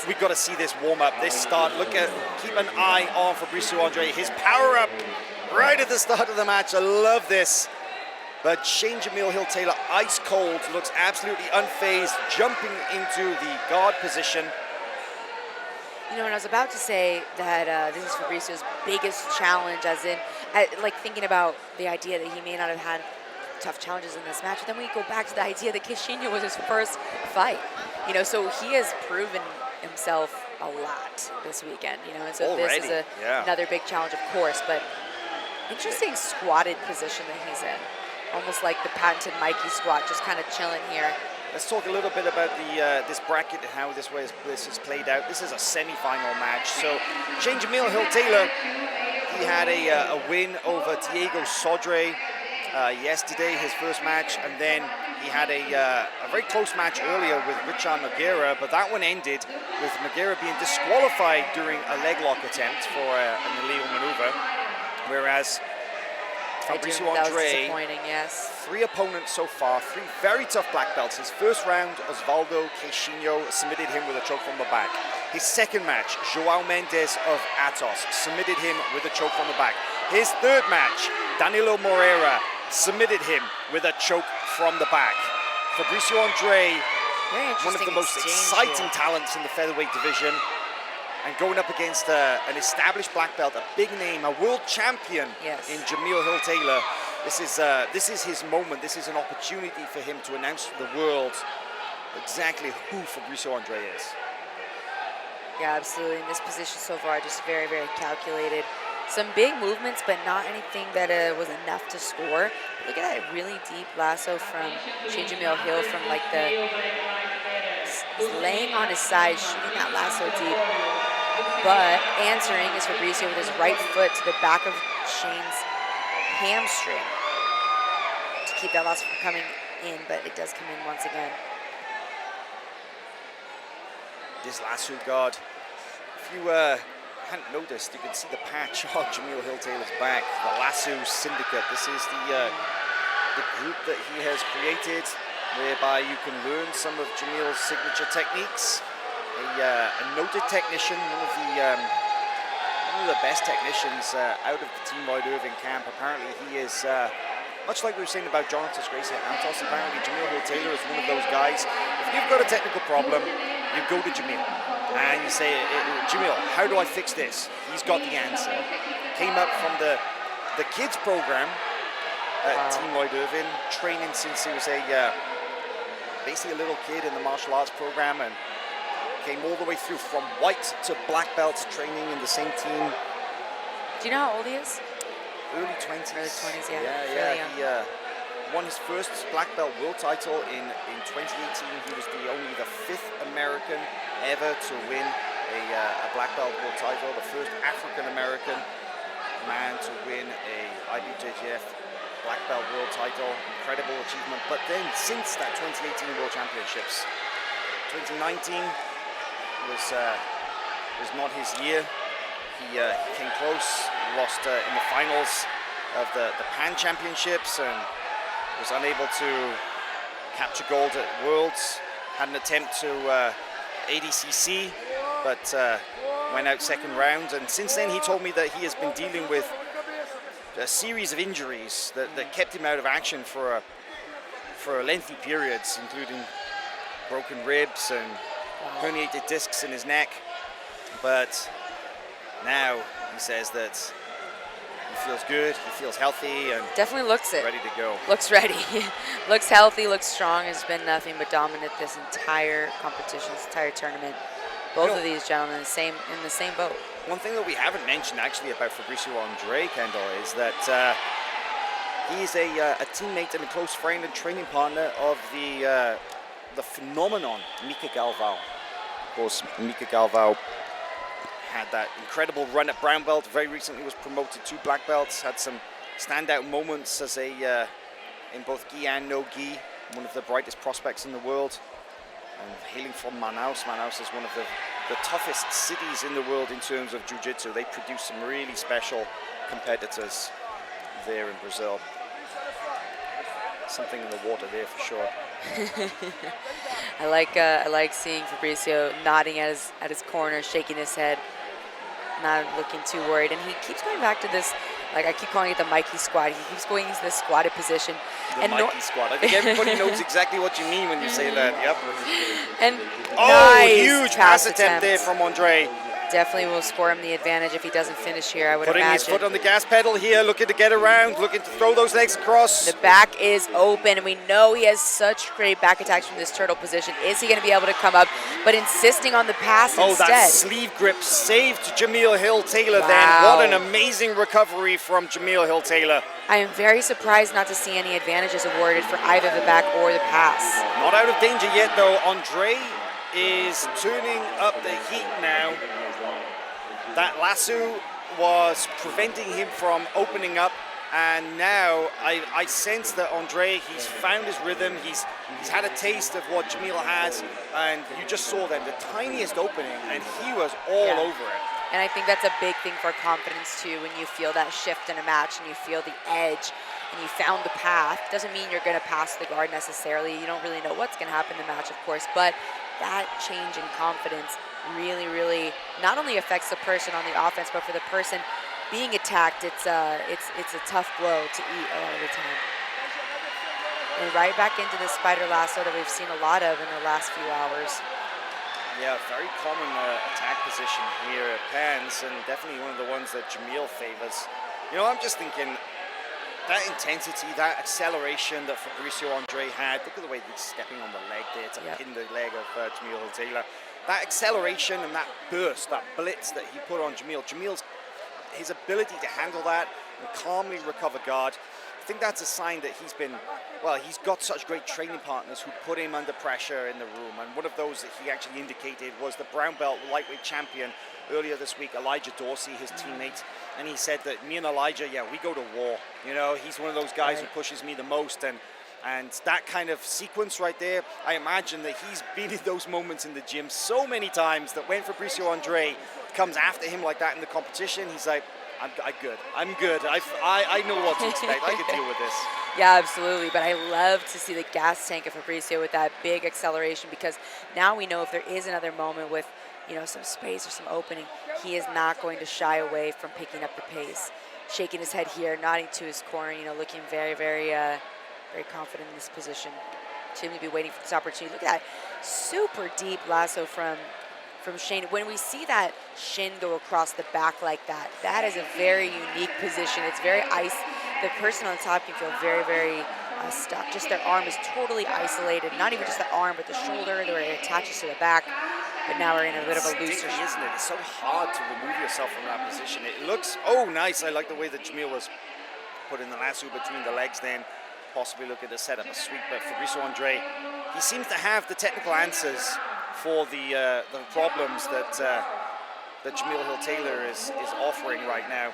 We've got to see this warm up, this start. Keep an eye on Fabricio Andrey. His power up right at the start of the match. I love this. But Jamil Hill-Taylor, ice cold, looks absolutely unfazed, jumping into the guard position. You know, and I was about to say that this is Fabricio's biggest challenge, as in, like thinking about the idea that he may not have had tough challenges in this match. But then we go back to the idea that Caixinha was his first fight. You know, so he has proven himself a lot this weekend. You know, and so Already, this is another big challenge, of course. But interesting squatted position that he's in. Almost like the patented Mikey squat, just kind of chilling here. Let's talk a little bit about this bracket and how this is played out. This is a semi-final match. So Jamil Hill-Taylor, he had a win over Diego Sodre yesterday, his first match, and then he had a very close match earlier with Richard Nogueira, but that one ended with Nogueira being disqualified during a leg lock attempt for an illegal maneuver, whereas Fabricio Andrey, yes. 3 opponents so far, 3 very tough black belts. His first round, Osvaldo Caixinha submitted him with a choke from the back. His second match, João Mendes of Atos, submitted him with a choke from the back. His third match, Danilo Moreira, submitted him with a choke from the back. Fabricio Andrey, one of the most exciting talents in the featherweight division, and going up against an established black belt, a big name, a world champion in Jamil Hill-Taylor. This is his moment. This is an opportunity for him to announce to the world exactly who Fabricio Andrey is. Yeah, absolutely. In this position so far, just very, very calculated. Some big movements, but not anything that was enough to score. Look at that really deep lasso from Jamil Hill, from like he's laying on his side, shooting that lasso deep. But answering is Fabricio with his right foot to the back of Shane's hamstring to keep that lasso from coming in, but it does come in once again. This lasso guard, if you hadn't noticed, you can see the patch on Jamil Hill-Taylor's back, the Lasso Syndicate. This is the group that he has created, whereby you can learn some of Jamil's signature techniques. A noted technician, one of the best technicians out of the Team Lloyd Irving camp. Apparently he is, much like we were saying about Jonathan Grace at Antos, apparently Jamil Hill-Taylor is one of those guys. If you've got a technical problem, you go to Jamil and you say, Jamil, how do I fix this? He's got the answer. Came up from the kids program at Team Lloyd Irving, training since he was basically a little kid in the martial arts program, and came all the way through from white to black belt, training in the same team. Do you know how old he is? Early 20s. Early 20s, yeah. He won his first black belt world title in 2018. He was only the 5th American ever to win a black belt world title, the first African-American man to win a IBJJF black belt world title. Incredible achievement. But then since that 2018 World Championships, 2019 was not his year. He came close, lost in the finals of the Pan Championships, and was unable to capture gold at Worlds. Had an attempt to ADCC, but went out second round. And since then, he told me that he has been dealing with a series of injuries that kept him out of action for lengthy periods, including broken ribs and herniated discs in his neck. But now he says that he feels good, he feels healthy, and definitely looks it. Ready to go. Looks ready. Looks healthy, looks strong, has been nothing but dominant this entire competition, this entire tournament. Both of these gentlemen in the same boat. One thing that we haven't mentioned actually about Fabricio Andrey, Kendall, is that he's a teammate and a close friend and training partner of the phenomenon Mika Galvão. Of course, Mika Galvão had that incredible run at brown belt, very recently was promoted to black belts, had some standout moments as in both gi and no gi, one of the brightest prospects in the world. And hailing from Manaus, Manaus is one of the toughest cities in the world in terms of Jiu-Jitsu. They produce some really special competitors there in Brazil. Something in the water there for sure. I like seeing Fabricio nodding at his corner, shaking his head, not looking too worried. And he keeps going back to this, like I keep calling it the Mikey squat. He keeps going into this squatted position. The Mikey squat. I think everybody knows exactly what you mean when you say that. Yep. And nice huge pass attempt there from Andrey. Definitely will score him the advantage if he doesn't finish here, I would imagine. Putting his foot on the gas pedal here, looking to get around, looking to throw those legs across. The back is open, and we know he has such great back attacks from this turtle position. Is he going to be able to come up? But insisting on the pass instead. Oh, that sleeve grip saved Jamil Hill-Taylor then. What an amazing recovery from Jamil Hill-Taylor. I am very surprised not to see any advantages awarded for either the back or the pass. Not out of danger yet, though. Andrey is turning up the heat now. That lasso was preventing him from opening up, and now I sense that Andrey, he's found his rhythm, he's had a taste of what Jamil has, and you just saw then the tiniest opening, and he was all over it. And I think that's a big thing for confidence too, when you feel that shift in a match and you feel the edge and you found the path. Doesn't mean you're going to pass the guard necessarily. You don't really know what's going to happen in the match, of course, but that change in confidence really, really not only affects the person on the offense, but for the person being attacked, it's a tough blow to eat a lot of the time. And right back into the spider lasso that we've seen a lot of in the last few hours. Yeah, very common attack position here at Pans, and definitely one of the ones that Jamil favors. You know, I'm just thinking that intensity, that acceleration that Fabricio Andrey had. Look at the way he's stepping on the leg there to pin the leg of Jamil Hill-Taylor. That acceleration and that burst, that blitz that he put on Jamil. His ability to handle that and calmly recover guard. I think that's a sign that he's got such great training partners who put him under pressure in the room. And one of those that he actually indicated was the brown belt lightweight champion earlier this week, Elijah Dorsey, his teammate. And he said that me and Elijah, we go to war. You know, he's one of those guys who pushes me the most. And that kind of sequence right there, I imagine that he's been in those moments in the gym so many times that when Fabricio Andrey comes after him like that in the competition, he's like, I'm good. I know what to expect. I can deal with this. Yeah, absolutely. But I love to see the gas tank of Fabricio with that big acceleration, because now we know if there is another moment with, some space or some opening, he is not going to shy away from picking up the pace. Shaking his head here, nodding to his corner, looking very, very, very confident in this position. Seeming to be waiting for this opportunity. Look at that super deep lasso from Shane. When we see that shin go across the back like that, that is a very unique position. It's very the person on top can feel very, very stuck. Just their arm is totally isolated. Not even just the arm, but the shoulder where it attaches to the back. But now we're in a bit of a looser. Isn't it? It's so hard to remove yourself from that position. It looks, nice. I like the way that Jamil was putting the lasso between the legs then. Possibly looking to set up a sweep, but Fabricio Andrey, he seems to have the technical answers for the problems that Jamil Hill-Taylor is offering right now.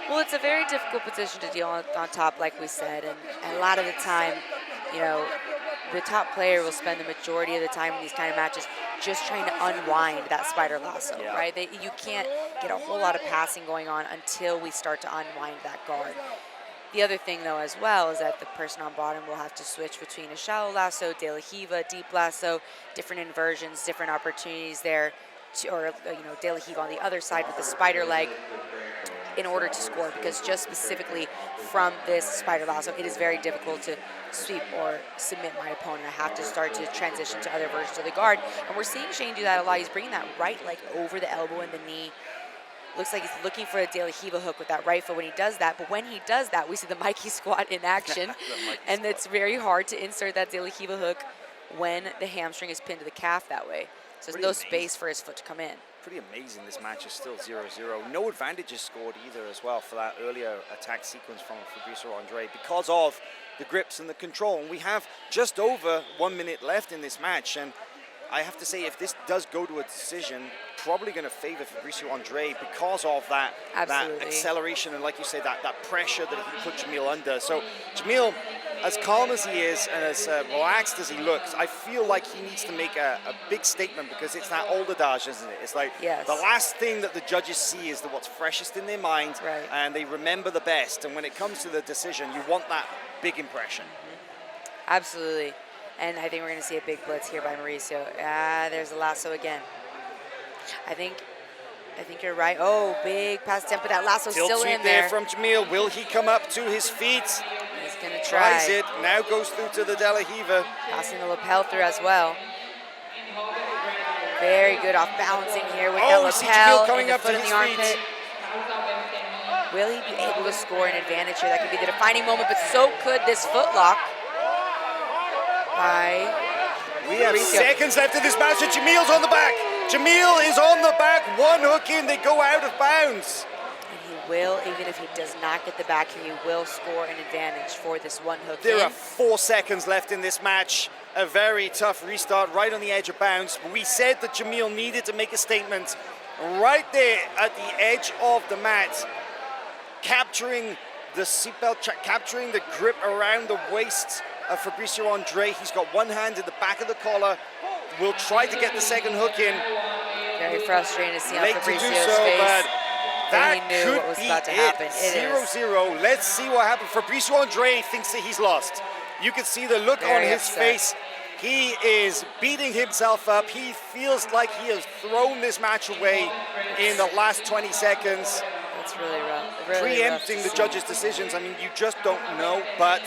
Well, it's a very difficult position to deal on top, like we said, and a lot of the time, the top player will spend the majority of the time in these kind of matches just trying to unwind that spider lasso, right? You can't get a whole lot of passing going on until we start to unwind that guard. The other thing, though, as well, is that the person on bottom will have to switch between a shallow lasso, de la Riva, deep lasso, different inversions, different opportunities there, or de la Riva on the other side with the spider leg in order to score, because just specifically from this spider lasso, it is very difficult to sweep or submit my opponent. I have to start to transition to other versions of the guard, and we're seeing Shane do that a lot. He's bringing that right leg over the elbow and the knee. Looks like he's looking for a de la Riva hook with that right foot when he does that. But when he does that, we see the Mikey squat in action. And it's very hard to insert that de la Riva hook when the hamstring is pinned to the calf that way. So there's no space for his foot to come in. Pretty amazing. This match is still 0-0. No advantages scored either as well for that earlier attack sequence from Fabricio Andrey because of the grips and the control. And we have just over 1 minute left in this match. And I have to say, if this does go to a decision, probably going to favor Fabricio Andrey because of that acceleration and, like you say, that pressure that he put Jamil under. So Jamil, as calm as he is and as relaxed as he looks, I feel like he needs to make a big statement, because it's that old adage, isn't it? It's like the last thing that the judges see is what's freshest in their mind, and they remember the best. And when it comes to the decision, you want that big impression. Absolutely. And I think we're going to see a big blitz here by Mauricio. Ah, there's a lasso again. I think you're right. Oh, big pass attempt, but that lasso's Tilt still sweep in there. from Jamil. Will he come up to his feet? He's going to try. Tries it. Now goes through to the De La Riva. Passing the lapel through as well. Very good off balancing here with that lapel coming and the up foot to in his the armpit. feet. Will he be able to score an advantage here? That could be the defining moment, but so could this footlock by We have Fabricio. seconds left of this match, and Jamil's on the back. Jamil is on the back. One hook in, they go out of bounds. And he will, even if he does not get the back here, he will score an advantage for this one hook There in. are 4 seconds left in this match. A very tough restart right on the edge of bounds. We said that Jamil needed to make a statement right there at the edge of the mat, capturing the seatbelt, capturing the grip around the waist of Fabricio Andrey. He's got one hand in the back of the collar. Will try to get the second hook in. Very frustrating to see on Late to do Fabricio's so, face. but that He knew could what was be about to happen. it. It is. 0-0. Let's see what happens. Fabricio Andrey thinks that he's lost. You can see the look on Very his upset. face. He is beating himself up. He feels like he has thrown this match away in the last 20 seconds. That's really rough. Really Preempting rough the to judges' see. decisions. I mean, you just don't know, but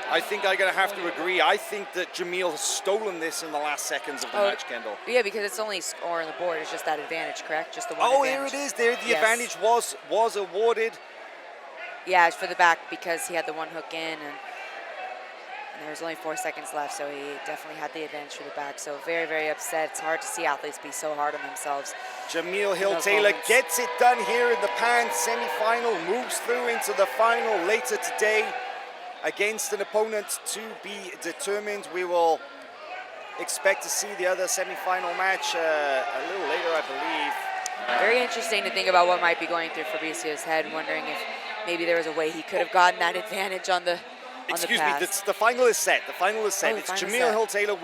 I think I'm going to have to agree. I think that Jamil has stolen this in the last seconds of the match, Kendall. Yeah, because it's only score on the board. It's just that advantage, correct? Just the one Oh, advantage. there it is. There, the Yes. advantage was awarded. Yeah, it's for the back because he had the one hook in, and there was only 4 seconds left, so he definitely had the advantage for the back. So very, very upset. It's hard to see athletes be so hard on themselves. Jamil Hill those Taylor moments. gets it done here in the PAN semi-final, moves through into the final later today against an opponent to be determined. We will expect to see the other semi-final match a little later, I believe. Very interesting to think about what might be going through Fabricio's head, wondering if maybe there was a way he could have gotten that advantage on the Excuse pass. me, the final is set. The final is set. Oh, It's final Jamil set. Hill Taylor